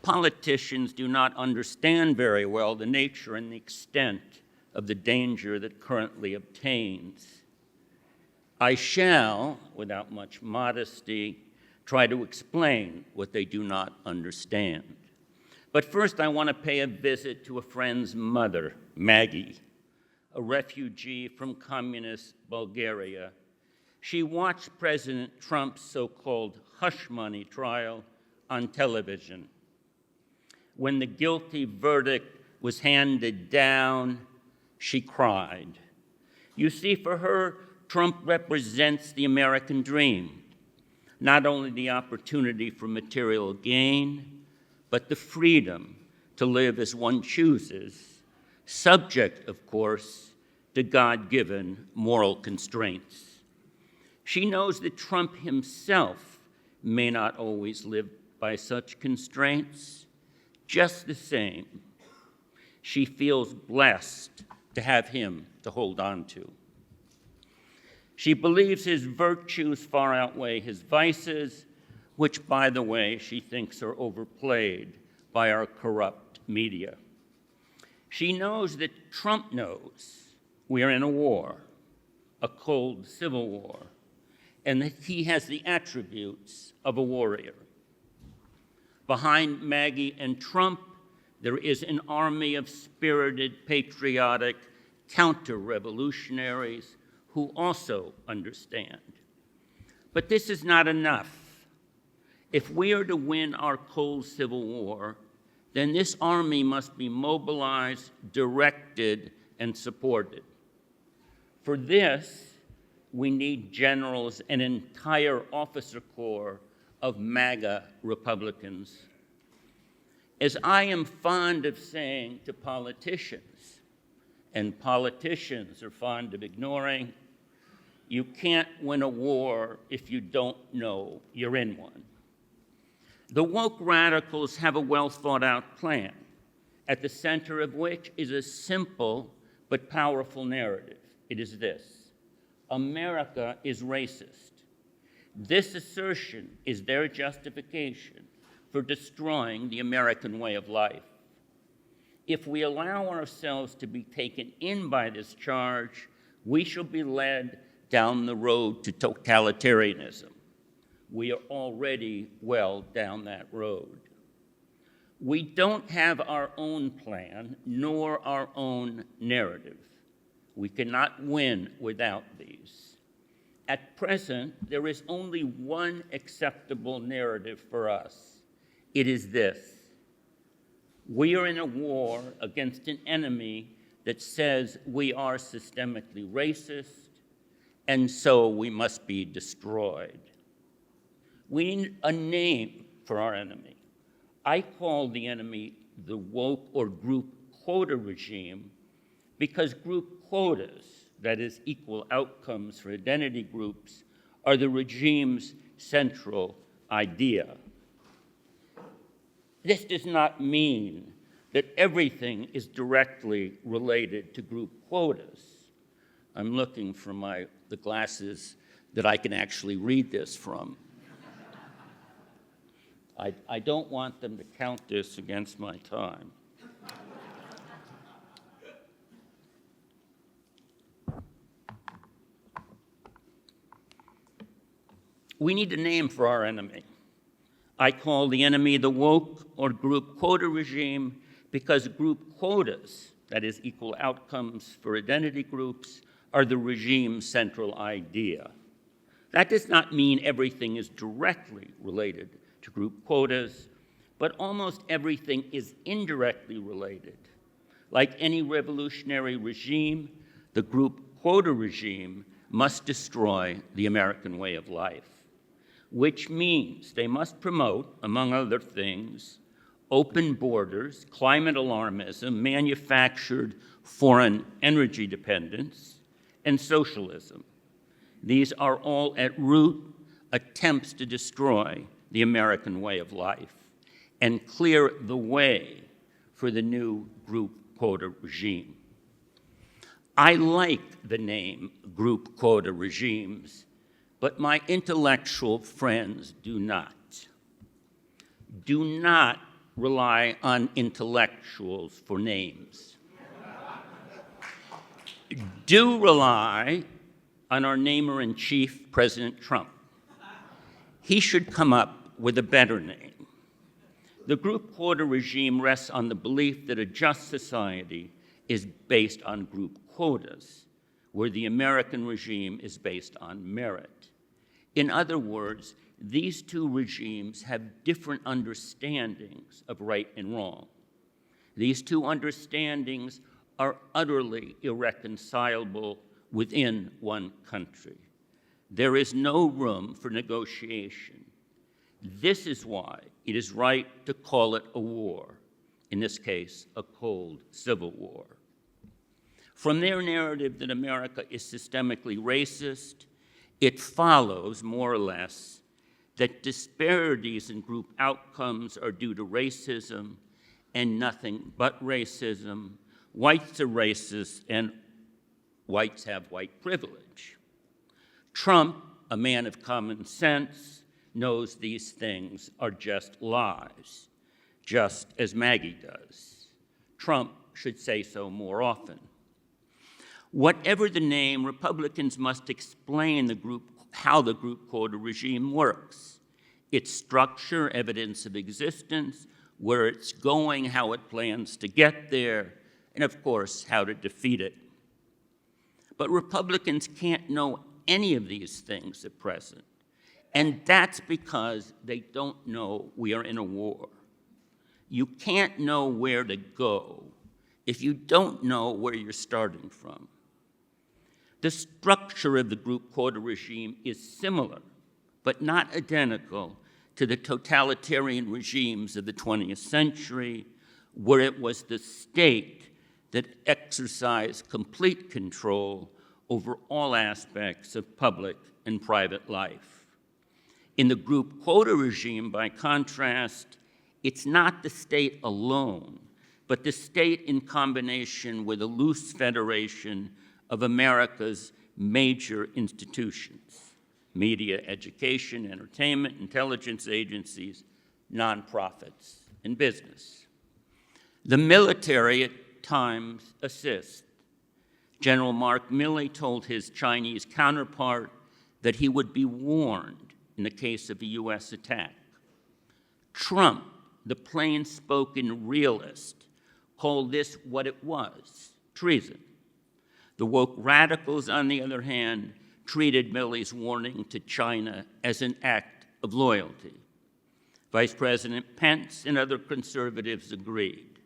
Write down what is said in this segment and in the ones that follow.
politicians do not understand very well the nature and the extent of the danger that currently obtains. I shall, without much modesty, try to explain what they do not understand. But first, I want to pay a visit to a friend's mother, Maggie, a refugee from communist Bulgaria. She watched President Trump's so-called hush money trial on television. When the guilty verdict was handed down, she cried. You see, for her, Trump represents the American dream, not only the opportunity for material gain, but the freedom to live as one chooses, subject, of course, to God-given moral constraints. She knows that Trump himself may not always live by such constraints. Just the same, she feels blessed to have him to hold on to. She believes his virtues far outweigh his vices, which, by the way, she thinks are overplayed by our corrupt media. She knows that Trump knows we are in a war, a cold civil war, and that he has the attributes of a warrior. Behind Maggie and Trump, there is an army of spirited, patriotic counter-revolutionaries who also understand. But this is not enough. If we are to win our cold civil war, then this army must be mobilized, directed, and supported. For this, we need generals, an entire officer corps of MAGA Republicans. As I am fond of saying to politicians, and politicians are fond of ignoring, you can't win a war if you don't know you're in one. The woke radicals have a well-thought-out plan, at the center of which is a simple but powerful narrative. It is this: America is racist. This assertion is their justification for destroying the American way of life. If we allow ourselves to be taken in by this charge, we shall be led down the road to totalitarianism. We are already well down that road. We don't have our own plan, nor our own narrative. We cannot win without these. At present, there is only one acceptable narrative for us. It is this: we are in a war against an enemy that says we are systemically racist, and so we must be destroyed. We need a name for our enemy. I call the enemy the woke or group quota regime because group quotas, that is, equal outcomes for identity groups, are the regime's central idea. This does not mean that everything is directly related to group quotas. I'm looking for the glasses that I can actually read this from. I don't want them to count this against my time. We need a name for our enemy. I call the enemy the woke or group quota regime because group quotas, that is, equal outcomes for identity groups, are the regime's central idea. That does not mean everything is directly related to group quotas, but almost everything is indirectly related. Like any revolutionary regime, the group quota regime must destroy the American way of life, which means they must promote, among other things, open borders, climate alarmism, manufactured foreign energy dependence, and socialism. These are all at root attempts to destroy the American way of life and clear the way for the new group quota regime. I like the name group quota regimes, but my intellectual friends do not. Do not rely on intellectuals for names. Do rely on our namer-in-chief, President Trump. He should come up with a better name. The group quota regime rests on the belief that a just society is based on group quotas, where the American regime is based on merit. In other words, these two regimes have different understandings of right and wrong. These two understandings are utterly irreconcilable within one country. There is no room for negotiation. This is why it is right to call it a war, in this case, a cold civil war. From their narrative that America is systemically racist, it follows, more or less, that disparities in group outcomes are due to racism and nothing but racism. Whites are racist and whites have white privilege. Trump, a man of common sense, knows these things are just lies, just as Maggie does. Trump should say so more often. Whatever the name, Republicans must explain how the group quota regime works, its structure, evidence of existence, where it's going, how it plans to get there, and of course, how to defeat it. But Republicans can't know any of these things at present, and that's because they don't know we are in a war. You can't know where to go if you don't know where you're starting from. The structure of the group quota regime is similar, but not identical, to the totalitarian regimes of the 20th century, where it was the state that exercised complete control over all aspects of public and private life. In the group quota regime, by contrast, it's not the state alone, but the state in combination with a loose federation of America's major institutions: media, education, entertainment, intelligence agencies, nonprofits, and business. The military at times assists. General Mark Milley told his Chinese counterpart that he would be warned in the case of a US attack. Trump, the plain-spoken realist, called this what it was: treason. The woke radicals, on the other hand, treated Milley's warning to China as an act of loyalty. Vice President Pence and other conservatives agreed.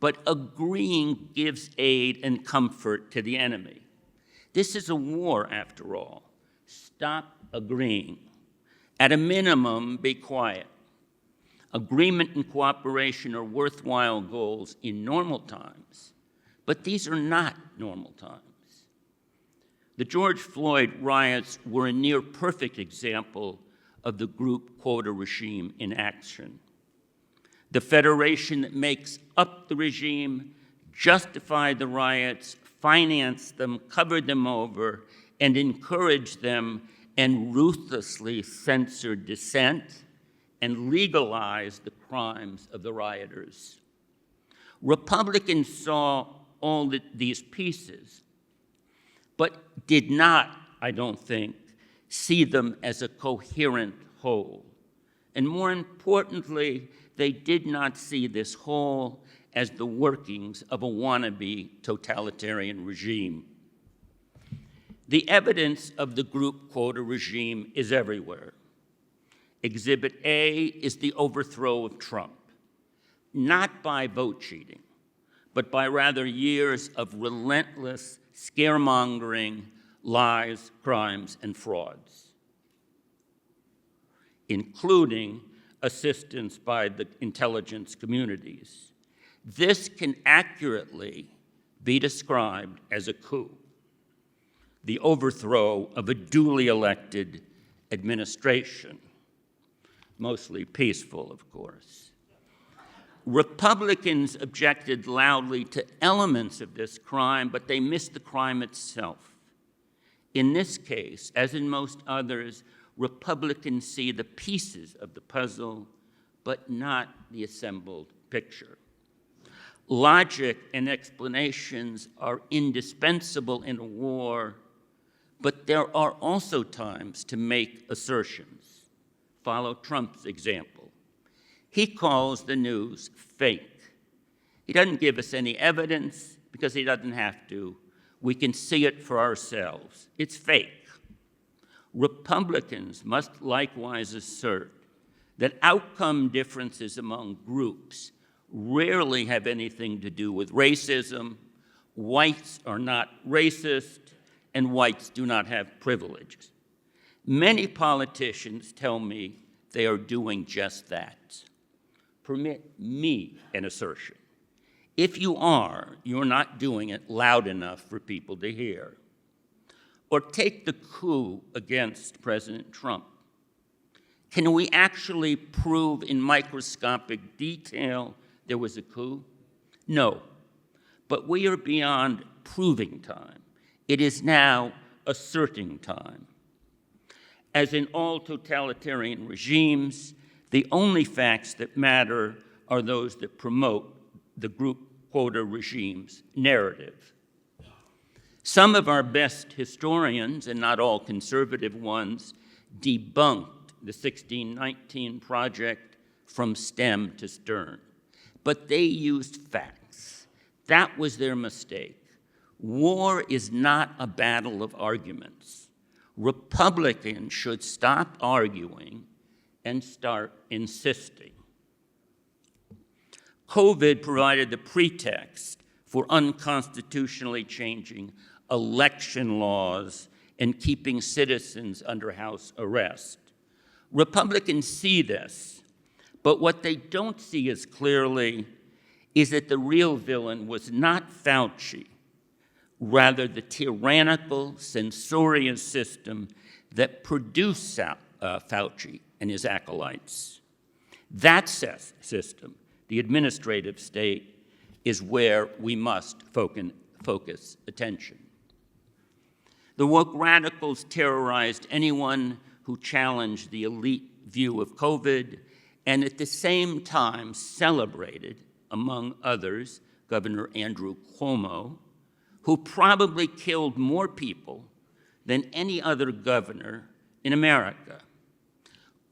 But agreeing gives aid and comfort to the enemy. This is a war, after all. Stop agreeing. At a minimum, be quiet. Agreement and cooperation are worthwhile goals in normal times, but these are not normal times. The George Floyd riots were a near-perfect example of the group quota regime in action. The federation that makes up the regime justified the riots, financed them, covered them over, and encouraged them, and ruthlessly censored dissent and legalized the crimes of the rioters. Republicans saw all these pieces, but did not, I don't think, see them as a coherent whole. And more importantly, they did not see this whole as the workings of a wannabe totalitarian regime. The evidence of the group quota regime is everywhere. Exhibit A is the overthrow of Trump, not by vote cheating, but by rather years of relentless scaremongering, lies, crimes, and frauds, including assistance by the intelligence communities. This can accurately be described as a coup, the overthrow of a duly elected administration, mostly peaceful, of course. Republicans objected loudly to elements of this crime, but they missed the crime itself. In this case, as in most others, Republicans see the pieces of the puzzle, but not the assembled picture. Logic and explanations are indispensable in a war, but there are also times to make assertions. Follow Trump's example. He calls the news fake. He doesn't give us any evidence because he doesn't have to. We can see it for ourselves. It's fake. Republicans must likewise assert that outcome differences among groups rarely have anything to do with racism. Whites are not racist, and whites do not have privileges. Many politicians tell me they are doing just that. Permit me an assertion. If you are, you're not doing it loud enough for people to hear. Or take the coup against President Trump. Can we actually prove in microscopic detail there was a coup? No, but we are beyond proving time. It is now asserting time. As in all totalitarian regimes, the only facts that matter are those that promote the group quota regime's narrative. Some of our best historians, and not all conservative ones, debunked the 1619 project from stem to stern. But they used facts. That was their mistake. War is not a battle of arguments. Republicans should stop arguing and start insisting. COVID provided the pretext for unconstitutionally changing election laws and keeping citizens under house arrest. Republicans see this, but what they don't see as clearly is that the real villain was not Fauci, rather the tyrannical, censorious system that produced Fauci and his acolytes. That system, the administrative state, is where we must focus attention. The woke radicals terrorized anyone who challenged the elite view of COVID, and at the same time celebrated, among others, Governor Andrew Cuomo, who probably killed more people than any other governor in America.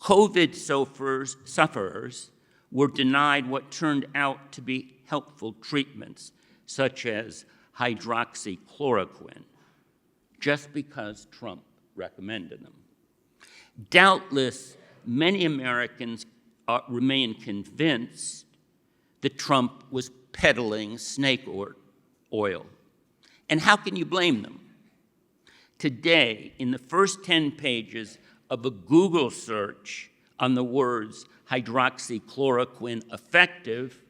COVID sufferers were denied what turned out to be helpful treatments, such as hydroxychloroquine, just because Trump recommended them. Doubtless, many Americans remain convinced that Trump was peddling snake oil. And how can you blame them? Today, in the first 10 pages of a Google search on the words hydroxychloroquine effective,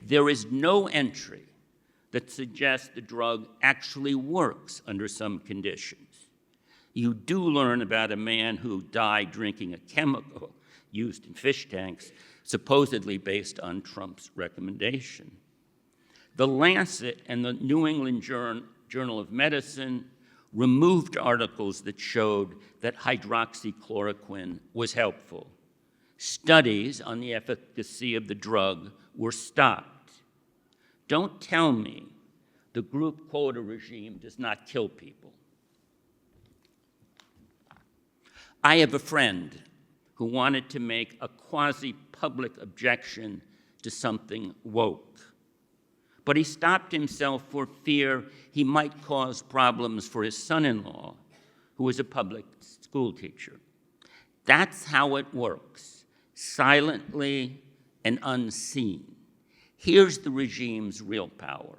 there is no entry that suggests the drug actually works under some conditions. You do learn about a man who died drinking a chemical used in fish tanks, supposedly based on Trump's recommendation. The Lancet and the New England Journal of Medicine removed articles that showed that hydroxychloroquine was helpful. Studies on the efficacy of the drug were stopped. Don't tell me the group quota regime does not kill people. I have a friend who wanted to make a quasi-public objection to something woke. But he stopped himself for fear he might cause problems for his son-in-law, who was a public school teacher. That's how it works, silently and unseen. Here's the regime's real power.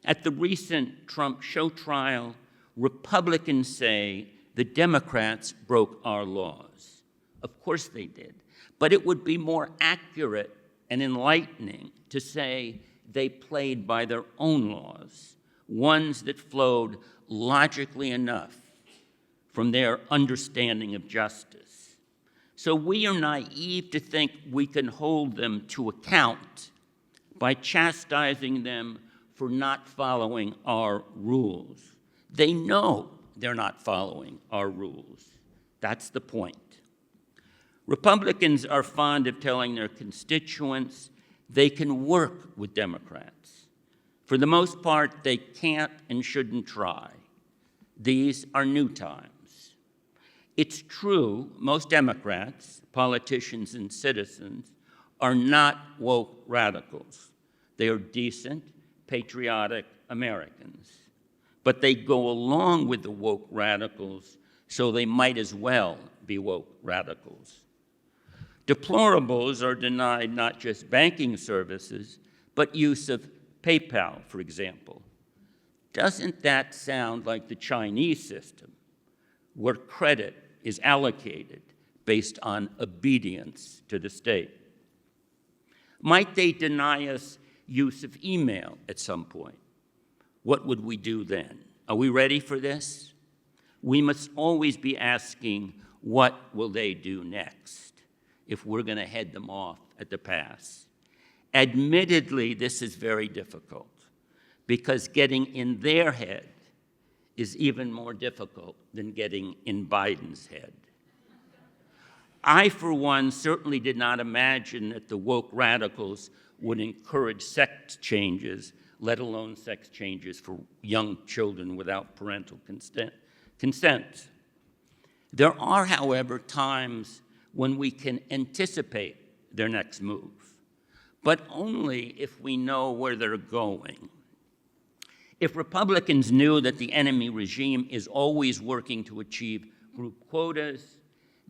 At the recent Trump show trial, Republicans say the Democrats broke our laws. Of course they did. But it would be more accurate and enlightening to say they played by their own laws, ones that flowed logically enough from their understanding of justice. So we are naive to think we can hold them to account by chastising them for not following our rules. They know they're not following our rules. That's the point. Republicans are fond of telling their constituents they can work with Democrats. For the most part, they can't and shouldn't try. These are new times. It's true, most Democrats, politicians and citizens, are not woke radicals. They are decent, patriotic Americans. But they go along with the woke radicals, so they might as well be woke radicals. Deplorables are denied not just banking services, but use of PayPal, for example. Doesn't that sound like the Chinese system, where credit is allocated based on obedience to the state? Might they deny us use of email at some point? What would we do then? Are we ready for this? We must always be asking, what will they do next if we're going to head them off at the pass? Admittedly, this is very difficult because getting in their head is even more difficult than getting in Biden's head. I, for one, certainly did not imagine that the woke radicals would encourage sex changes, let alone sex changes for young children without parental consent. There are, however, times when we can anticipate their next move, but only if we know where they're going. If Republicans knew that the enemy regime is always working to achieve group quotas,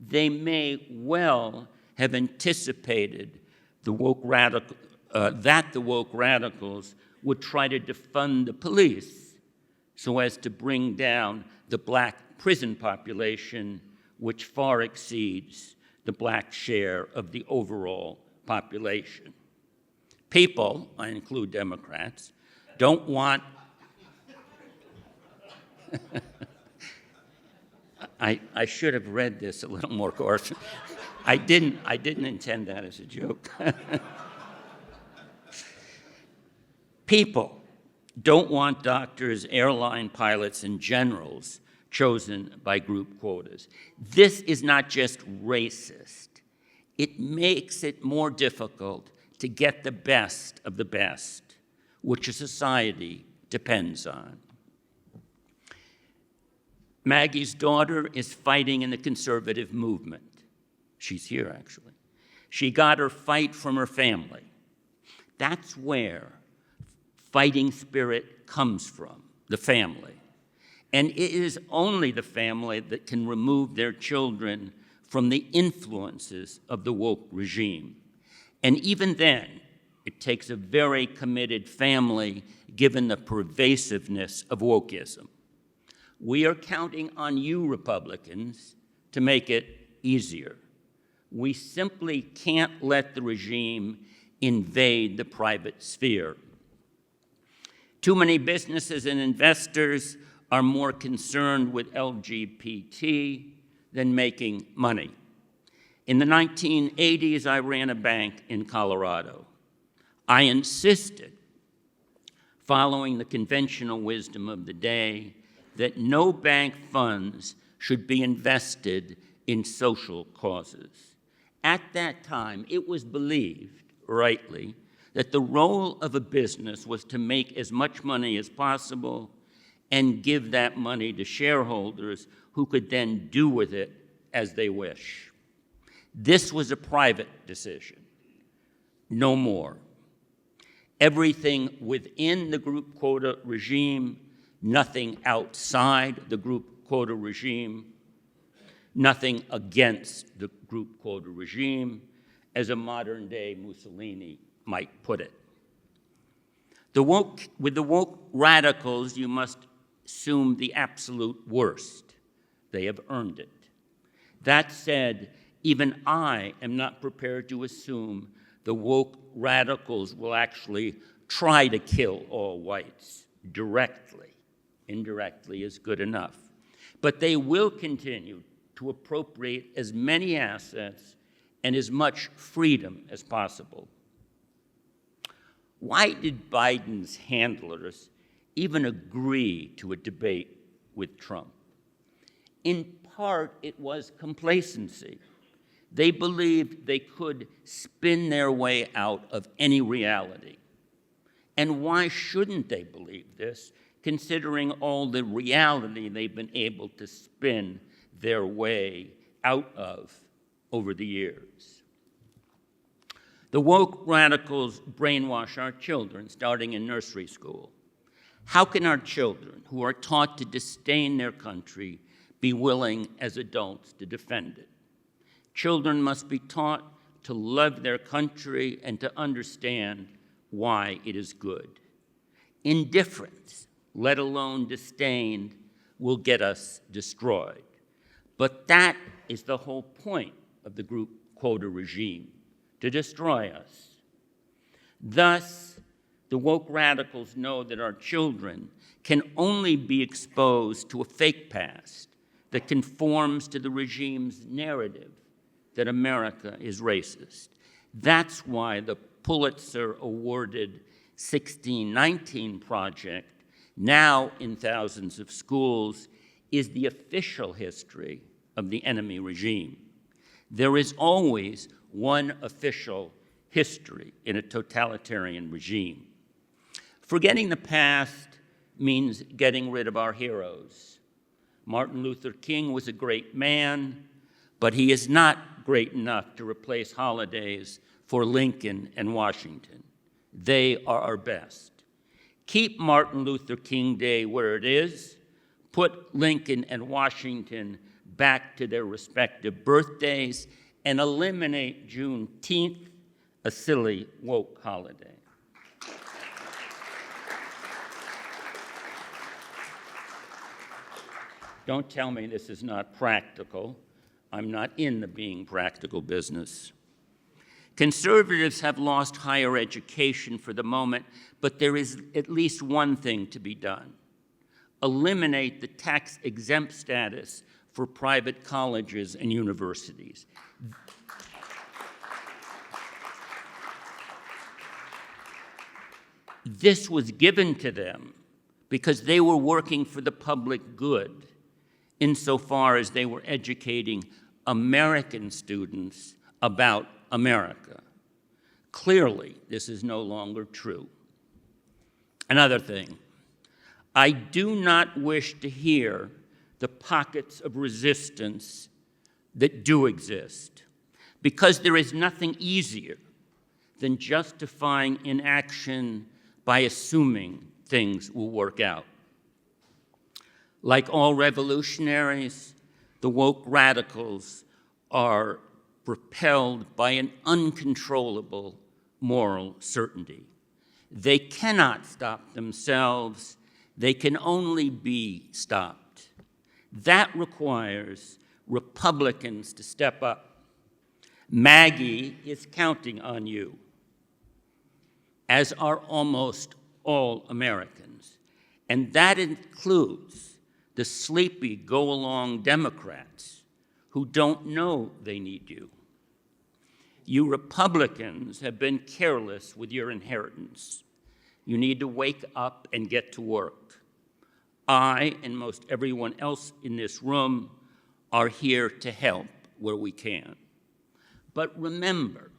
they may well have anticipated that the woke radicals would try to defund the police so as to bring down the black prison population, which far exceeds the black share of the overall population. People, I include Democrats, don't want I should have read this a little more cautiously. I didn't intend that as a joke. People don't want doctors, airline pilots, and generals chosen by group quotas. This is not just racist. It makes it more difficult to get the best of the best, which a society depends on. Maggie's daughter is fighting in the conservative movement. She's here, actually. She got her fight from her family. That's where fighting spirit comes from, the family. And it is only the family that can remove their children from the influences of the woke regime. And even then, it takes a very committed family, given the pervasiveness of wokeism. We are counting on you, Republicans, to make it easier. We simply can't let the regime invade the private sphere. Too many businesses and investors are more concerned with LGBT than making money. In the 1980s, I ran a bank in Colorado. I insisted, following the conventional wisdom of the day, that no bank funds should be invested in social causes. At that time, it was believed, rightly, that the role of a business was to make as much money as possible and give that money to shareholders who could then do with it as they wish. This was a private decision, no more. Everything within the group quota regime, nothing outside the group quota regime, nothing against the group quota regime, as a modern-day Mussolini might put it. With the woke radicals, you must assume the absolute worst. They have earned it. That said, even I am not prepared to assume the woke radicals will actually try to kill all whites directly. Indirectly is good enough. But they will continue to appropriate as many assets and as much freedom as possible. Why did Biden's handlers even agree to a debate with Trump? In part, it was complacency. They believed they could spin their way out of any reality. And why shouldn't they believe this, considering all the reality they've been able to spin their way out of over the years? The woke radicals brainwash our children, starting in nursery school. How can our children, who are taught to disdain their country, be willing as adults to defend it? Children must be taught to love their country and to understand why it is good. Indifference, let alone disdain, will get us destroyed. But that is the whole point of the group quota regime, to destroy us. Thus, the woke radicals know that our children can only be exposed to a fake past that conforms to the regime's narrative that America is racist. That's why the Pulitzer-awarded 1619 Project, now in thousands of schools, is the official history of the enemy regime. There is always one official history in a totalitarian regime. Forgetting the past means getting rid of our heroes. Martin Luther King was a great man, but he is not great enough to replace holidays for Lincoln and Washington. They are our best. Keep Martin Luther King Day where it is. Put Lincoln and Washington back to their respective birthdays, and eliminate Juneteenth, a silly woke holiday. Don't tell me this is not practical. I'm not in the being practical business. Conservatives have lost higher education for the moment, but there is at least one thing to be done. Eliminate the tax-exempt status for private colleges and universities. This was given to them because they were working for the public good, insofar as they were educating American students about America. Clearly, this is no longer true. Another thing, I do not wish to hear the pockets of resistance that do exist, because there is nothing easier than justifying inaction by assuming things will work out. Like all revolutionaries, the woke radicals are propelled by an uncontrollable moral certainty. They cannot stop themselves. They can only be stopped. That requires Republicans to step up. Maggie is counting on you, as are almost all Americans. And that includes the sleepy go-along Democrats who don't know they need you. You Republicans have been careless with your inheritance. You need to wake up and get to work. I, and most everyone else in this room, are here to help where we can. But remember,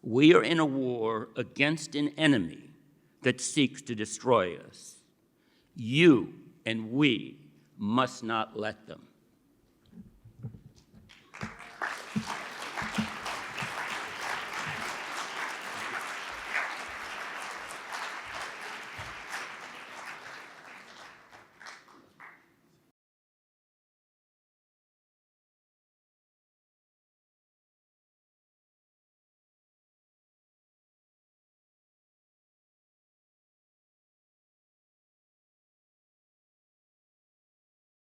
we are in a war against an enemy that seeks to destroy us. You and we must not let them.